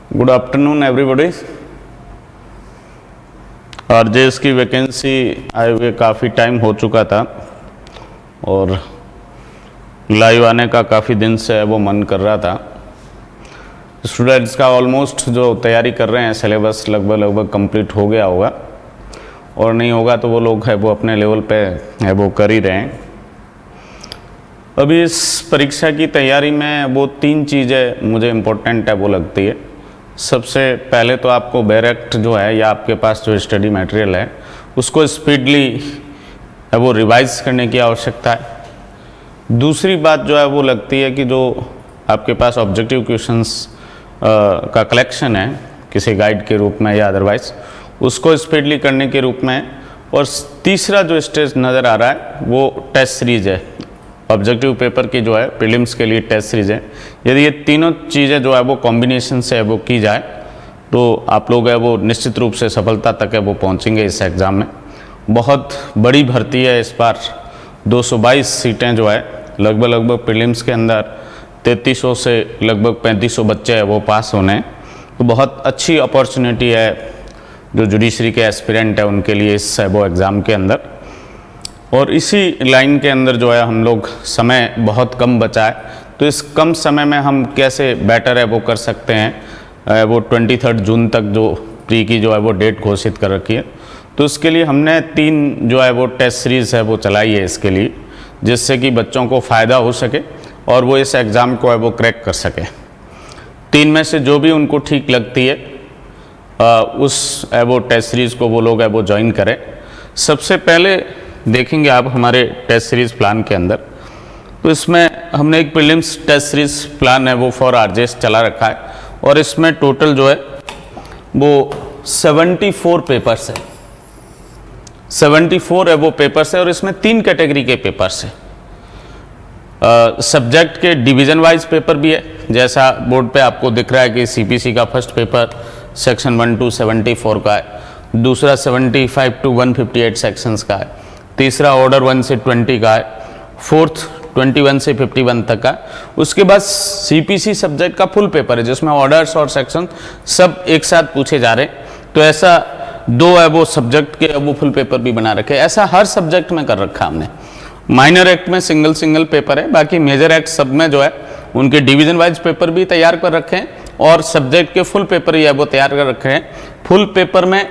Good afternoon everybody. RJS की vacancy आए हुए काफ़ी टाइम हो चुका था और लाइव आने का काफ़ी दिन से वो मन कर रहा था। स्टूडेंट्स का ऑलमोस्ट जो तैयारी कर रहे हैं सिलेबस लगभग कंप्लीट हो गया होगा, और नहीं होगा तो वो लोग है वो अपने लेवल पे है वो कर ही रहे हैं। अभी इस परीक्षा की तैयारी में वो तीन चीज़ें मुझे इम्पोर्टेंट है वो लगती है। सबसे पहले तो आपको बैरेक्ट जो है या आपके पास जो स्टडी मटेरियल है उसको स्पीडली है वो रिवाइज करने की आवश्यकता है। दूसरी बात जो है वो लगती है कि जो आपके पास ऑब्जेक्टिव क्वेश्चंस का कलेक्शन है किसी गाइड के रूप में या अदरवाइज उसको स्पीडली करने के रूप में। और तीसरा जो स्टेज नज़र आ रहा है वो टेस्ट सीरीज है, ऑब्जेक्टिव पेपर की जो है प्रीलिम्स के लिए टेस्ट सीरीज है। यदि ये तीनों चीज़ें जो है वो कॉम्बिनेशन से वो की जाए तो आप लोग है वो निश्चित रूप से सफलता तक है वो पहुंचेंगे इस एग्ज़ाम में। बहुत बड़ी भर्ती है इस बार, 222 सीटें जो है लगभग प्रीलिम्स के अंदर 3300 से लगभग 3500 बच्चे हैं वो पास होने हैं। तो बहुत अच्छी अपॉर्चुनिटी है जो जुडिशरी के एस्पिरेंट है उनके लिए इस वो एग्ज़ाम के अंदर। और इसी लाइन के अंदर जो है हम लोग समय बहुत कम बचा है, तो इस कम समय में हम कैसे बेटर है वो कर सकते हैं। वो 23 जून तक जो प्री की जो है वो डेट घोषित कर रखी है, तो उसके लिए हमने 3 जो है वो टेस्ट सीरीज़ है वो चलाई है इसके लिए, जिससे कि बच्चों को फ़ायदा हो सके और वो इस एग्ज़ाम को है वो क्रैक कर सके। 3 में से जो भी उनको ठीक लगती है उस वो टेस्ट सीरीज़ को वो लोग है वो ज्वाइन करें। सबसे पहले देखेंगे आप हमारे टेस्ट सीरीज़ प्लान के अंदर, तो इसमें हमने एक प्रीलिम्स टेस्ट सीरीज़ प्लान है वो फॉर आरजेएस चला रखा है, और इसमें टोटल जो है वो 74 पेपर्स है। 74 है वो पेपर्स है, और इसमें 3 कैटेगरी के पेपर्स है। सब्जेक्ट के डिवीज़न वाइज पेपर भी है, जैसा बोर्ड पे आपको दिख रहा है कि सीपीसी का फर्स्ट पेपर सेक्शन 1 to 74 का है, दूसरा 75 to 158 सेक्शंस का है, तीसरा ऑर्डर 1 से 20 का है, फोर्थ 21 से 51 तक का। उसके बाद सीपीसी सब्जेक्ट का फुल पेपर है जिसमें ऑर्डर्स और सेक्शन सब एक साथ पूछे जा रहे हैं। तो ऐसा 2 है वो सब्जेक्ट के वो फुल पेपर भी बना रखे, ऐसा हर सब्जेक्ट में कर रखा हमने। माइनर एक्ट में सिंगल पेपर है, बाकी मेजर एक्ट सब में जो है उनके डिवीज़न वाइज पेपर भी तैयार कर रखे हैं, और सब्जेक्ट के फुल पेपर ही है वो तैयार कर रखे हैं। फुल पेपर में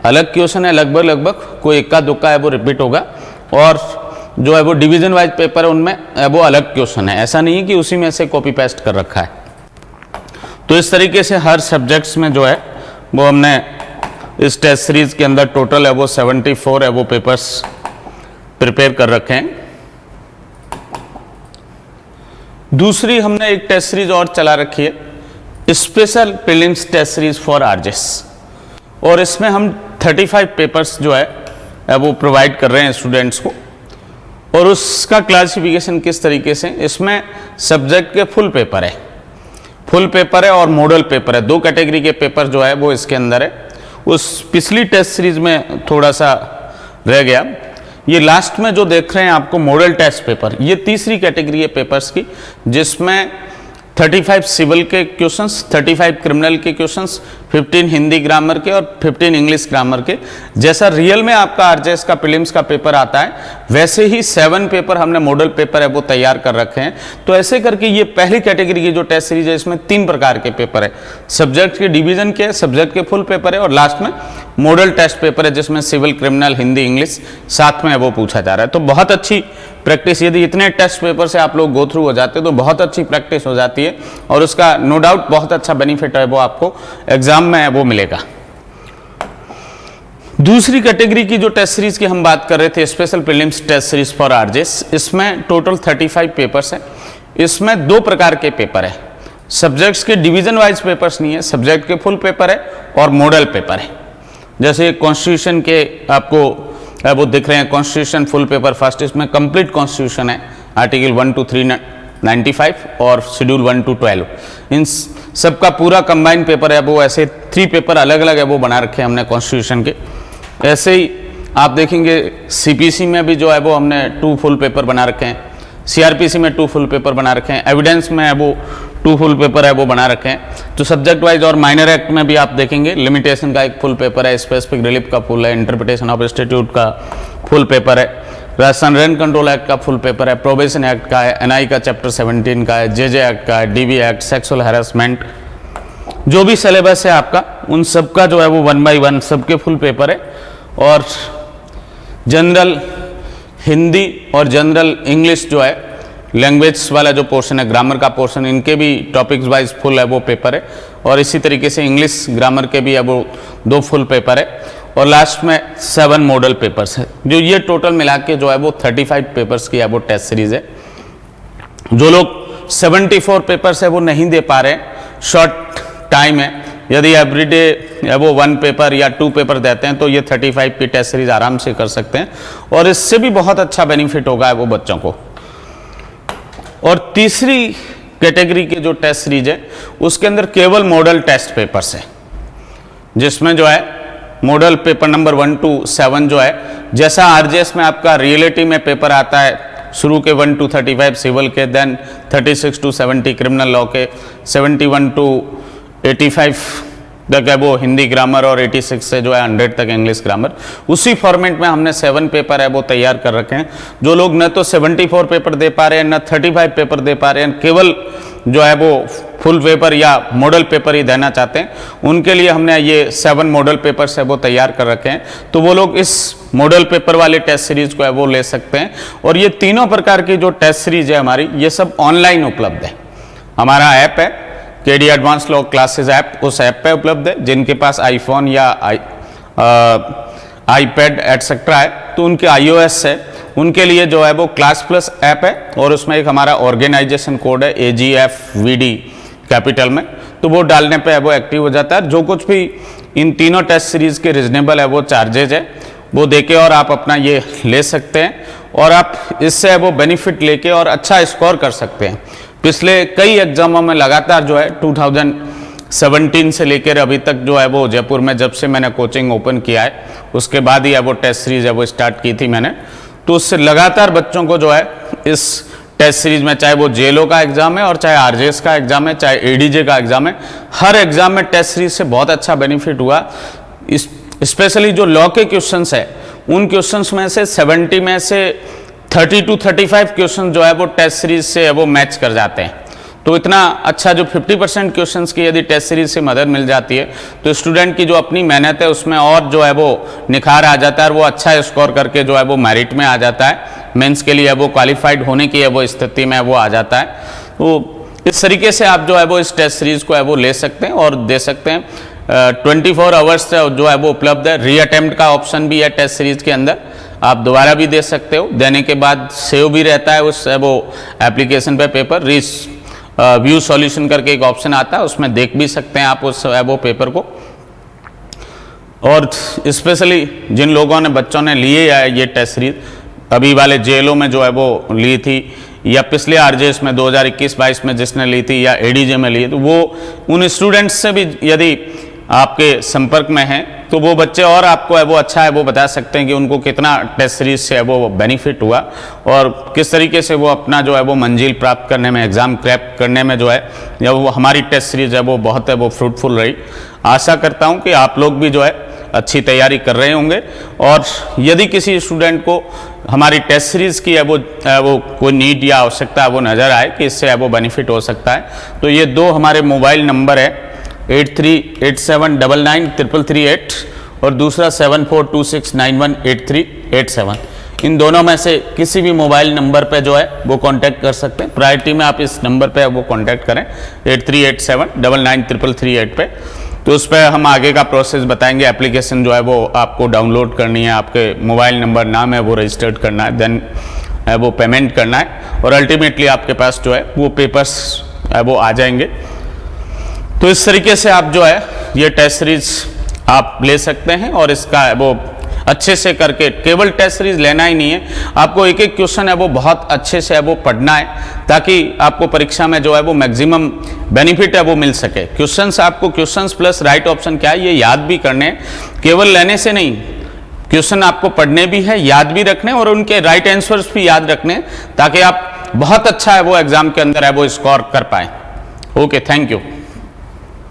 अलग क्वेश्चन है, लगभग कोई इक्का दुक्का है वो रिपीट होगा, और जो है वो डिवीज़न वाइज पेपर है उनमें वो अलग क्वेश्चन है। ऐसा नहीं है कि उसी में से कॉपी पेस्ट कर रखा है। तो इस तरीके से हर सब्जेक्ट्स में जो है वो हमने इस टेस्ट सीरीज के अंदर टोटल है वो 74 है वो पेपर्स प्रिपेयर कर रखे हैं। दूसरी हमने एक टेस्ट सीरीज और चला रखी है, special prelims test series for RJS, और इसमें हम 35 पेपर्स जो है वो प्रोवाइड कर रहे हैं स्टूडेंट्स को। और उसका क्लासिफिकेशन किस तरीके से, इसमें सब्जेक्ट के फुल पेपर है और मॉडल पेपर है, 2 कैटेगरी के पेपर जो है वो इसके अंदर है। उस पिछली टेस्ट सीरीज में थोड़ा सा रह गया। ये लास्ट में जो देख रहे हैं आपको मॉडल टेस्ट पेपर, ये तीसरी कैटेगरी है पेपर्स की, जिसमें 35 सिविल के क्वेश्चंस, 35 क्रिमिनल के क्वेश्चंस, 15 हिंदी ग्रामर के और 15 इंग्लिश ग्रामर के। जैसा रियल में आपका आरजेएस का प्रीलिम्स का पेपर आता है वैसे ही 7 पेपर हमने मॉडल पेपर है वो तैयार कर रखे हैं। तो ऐसे करके ये पहली कैटेगरी की जो टेस्ट सीरीज है इसमें 3 प्रकार के पेपर है, सब्जेक्ट के डिवीजन के, सब्जेक्ट के फुल पेपर है, और लास्ट में मॉडल टेस्ट पेपर है जिसमें सिविल, क्रिमिनल, हिंदी, इंग्लिश साथ में वो पूछा जा रहा है। तो बहुत अच्छी प्रैक्टिस, यदि इतने टेस्ट पेपर से आप लोग गो थ्रू हो जाते हैं तो बहुत अच्छी प्रैक्टिस हो जाती है, और उसका नो डाउट बहुत अच्छा बेनिफिट है वो आपको एग्जाम में वो मिलेगा। दूसरी कैटेगरी की जो टेस्ट सीरीज की हम बात कर रहे थे, special prelims test series for RJS, इसमें टोटल 35 पेपर्स है। इसमें 2 प्रकार के पेपर है, सब्जेक्ट्स के डिवीजन वाइज पेपर्स नहीं है, सब्जेक्ट के फुल पेपर है और मॉडल पेपर है। जैसे कॉन्स्टिट्यूशन के आपको वो दिख रहे हैं, कॉन्स्टिट्यूशन फुल पेपर फर्स्ट, इसमें कंप्लीट कॉन्स्टिट्यूशन है, आर्टिकल 1 to 395 और शेड्यूल 1 to 12, इन सबका पूरा कंबाइंड पेपर है वो। ऐसे 3 पेपर अलग अलग है वो बना रखे हैं हमने कॉन्स्टिट्यूशन के। ऐसे ही आप देखेंगे सीपीसी में भी जो है वो हमने 2 फुल पेपर बना रखे हैं, सीआरपीसी में 2 फुल पेपर बना रखे हैं, एविडेंस में है वो 2 फुल पेपर है वो बना रखे हैं। तो सब्जेक्ट वाइज और माइनर एक्ट में भी आप देखेंगे लिमिटेशन का एक फुल पेपर है, स्पेसिफिक रिलीफ का फुल है, इंटरप्रिटेशन ऑफ इंस्टीट्यूट का फुल पेपर है, राजस्थान रेंट कंट्रोल एक्ट का फुल पेपर है, प्रोबेशन एक्ट का है, एनआई का चैप्टर 17 का है, जेजे एक्ट का है, डीबी एक्ट, सेक्सुअल हैरेसमेंट, जो भी सिलेबस है आपका उन सब का जो है वो 1 बाय 1 सबके फुल पेपर है। और जनरल हिंदी और जनरल इंग्लिश जो है लैंग्वेज वाला जो पोर्शन है, ग्रामर का पोर्शन, इनके भी टॉपिक्स वाइज फुल है वो पेपर है। और इसी तरीके से इंग्लिश ग्रामर के भी है वो 2 फुल पेपर है। और लास्ट में 7 मॉडल पेपर्स है। जो ये टोटल मिला के जो है वो 35 पेपर्स की है वो टेस्ट सीरीज है। जो लोग 74 पेपर्स है वो नहीं दे पा रहे, शॉर्ट टाइम है, यदि एवरीडे वो 1 पेपर या 2 पेपर देते हैं तो ये 35 की टेस्ट सीरीज आराम से कर सकते हैं और इससे भी बहुत अच्छा बेनिफिट होगा वो बच्चों को। और तीसरी कैटेगरी के जो टेस्ट सीरीज है उसके अंदर केवल मॉडल टेस्ट पेपर्स है, जिसमें जो है मॉडल पेपर नंबर 1 to 7 जो है, जैसा आरजेएस में आपका रियलिटी में पेपर आता है शुरू के 1 to 35 सिविल के, देन 36 to 70 क्रिमिनल लॉ के, 71 to 85 तक है वो हिंदी ग्रामर और 86 से जो है 100 तक इंग्लिश ग्रामर, उसी फॉर्मेट में हमने 7 पेपर है वो तैयार कर रखे हैं। जो लोग न तो 74 पेपर दे पा रहे हैं, न 35 पेपर दे पा रहे हैं, केवल जो है वो फुल पेपर या मॉडल पेपर ही देना चाहते हैं, उनके लिए हमने ये 7 मॉडल पेपर्स है वो तैयार कर रखे हैं। तो वो लोग इस मॉडल पेपर वाले टेस्ट सीरीज को है वो ले सकते हैं। और ये तीनों प्रकार की जो टेस्ट सीरीज है हमारी, ये सब ऑनलाइन उपलब्ध है। हमारा ऐप है KD advance law classes app, उस ऐप पे उपलब्ध है। जिनके पास आईफोन या आईपैड एटसेट्रा है तो उनके iOS है, उनके लिए जो है वो क्लास प्लस ऐप है और उसमें एक हमारा ऑर्गेनाइजेशन कोड है AGFVD कैपिटल में, तो वो डालने पे है वो एक्टिव हो जाता है। जो कुछ भी इन तीनों टेस्ट सीरीज के रिजनेबल है वो चार्जेज है वो देके और आप अपना ये ले सकते हैं और आप इससे वो बेनिफिट लेके और अच्छा स्कोर कर सकते हैं। पिछले कई एग्जामों में लगातार जो है 2017 से लेकर अभी तक जो है वो जयपुर में जब से मैंने कोचिंग ओपन किया है उसके बाद ही है वो टेस्ट सीरीज है वो स्टार्ट की थी मैंने, तो उससे लगातार बच्चों को जो है इस टेस्ट सीरीज में, चाहे वो जेएलओ का एग्जाम है और चाहे आरजेएस का एग्जाम है, चाहे एडीजे का एग्जाम है, हर एग्जाम में टेस्ट सीरीज से बहुत अच्छा बेनिफिट हुआ। स्पेशली जो लॉ के क्वेश्चंस है उन क्वेश्चंस में से 70 में से 30 to 35 क्वेश्चन जो है वो टेस्ट सीरीज से वो मैच कर जाते हैं। तो इतना अच्छा जो 50% क्वेश्चंस की यदि टेस्ट सीरीज से मदद मिल जाती है तो स्टूडेंट की जो अपनी मेहनत है उसमें और जो है वो निखार आ जाता है और वो अच्छा स्कोर करके जो है वो मेरिट में आ जाता है, मेंस के लिए वो क्वालिफाइड होने की है वो स्थिति में वो आ जाता है। तो इस तरीके से आप जो है वो इस टेस्ट सीरीज को है वो ले सकते हैं और दे सकते हैं। 24 आवर्स जो है वो उपलब्ध है। री अटेम्प्ट का ऑप्शन भी है टेस्ट सीरीज के अंदर, आप दोबारा भी दे सकते हो, देने के बाद सेव भी रहता है उस वो एप्लीकेशन पे पेपर। व्यू सॉल्यूशन करके एक ऑप्शन आता है उसमें देख भी सकते हैं आप उस वो पेपर को। और स्पेशली जिन लोगों ने बच्चों ने लिए है ये टेस्ट सीरीज, अभी वाले जेएलओ में जो है वो ली थी या पिछले आरजेएस में 2021-22 में जिसने ली थी या एडीजे में ली, तो वो उन स्टूडेंट्स से भी यदि आपके संपर्क में हैं तो वो बच्चे और आपको है वो अच्छा है वो बता सकते हैं कि उनको कितना टेस्ट सीरीज से है वो बेनिफिट हुआ और किस तरीके से वो अपना जो है वो मंजिल प्राप्त करने में, एग्ज़ाम क्रैक करने में जो है या वो हमारी टेस्ट सीरीज है वो बहुत है वो फ्रूटफुल रही। आशा करता हूँ कि आप लोग भी जो है अच्छी तैयारी कर रहे होंगे और यदि किसी स्टूडेंट को हमारी टेस्ट सीरीज़ की है वो कोई नीड या आवश्यकता वो नज़र आए कि इससे है वो बेनिफिट हो सकता है, तो ये 2 हमारे मोबाइल नंबर है 8387993338 और दूसरा 7426918387। इन दोनों में से किसी भी मोबाइल नंबर पे जो है वो कांटेक्ट कर सकते हैं। प्रायोरिटी में आप इस नंबर पे वो कांटेक्ट करें 8387993338 पे, तो उस पर हम आगे का प्रोसेस बताएंगे। एप्लीकेशन जो है वो आपको डाउनलोड करनी है, आपके मोबाइल नंबर नाम है वो रजिस्टर्ड करना है, देन वो पेमेंट करना है और अल्टीमेटली आपके पास जो है वो पेपर्स वो आ जाएंगे। तो इस तरीके से आप जो है ये टेस्ट सीरीज आप ले सकते हैं और इसका वो अच्छे से करके, केवल टेस्ट सीरीज लेना ही नहीं है, आपको एक एक क्वेश्चन है वो बहुत अच्छे से है वो पढ़ना है ताकि आपको परीक्षा में जो है वो मैक्सिमम बेनिफिट है वो मिल सके। क्वेश्चंस आपको क्वेश्चंस प्लस राइट ऑप्शन क्या है ये याद भी करने, केवल लेने से नहीं, क्वेश्चन आपको पढ़ने भी है, याद भी रखने और उनके राइट आंसर्स भी याद रखने ताकि आप बहुत अच्छा है वो एग्जाम के अंदर है वो स्कोर कर पाए। Okay, thank you.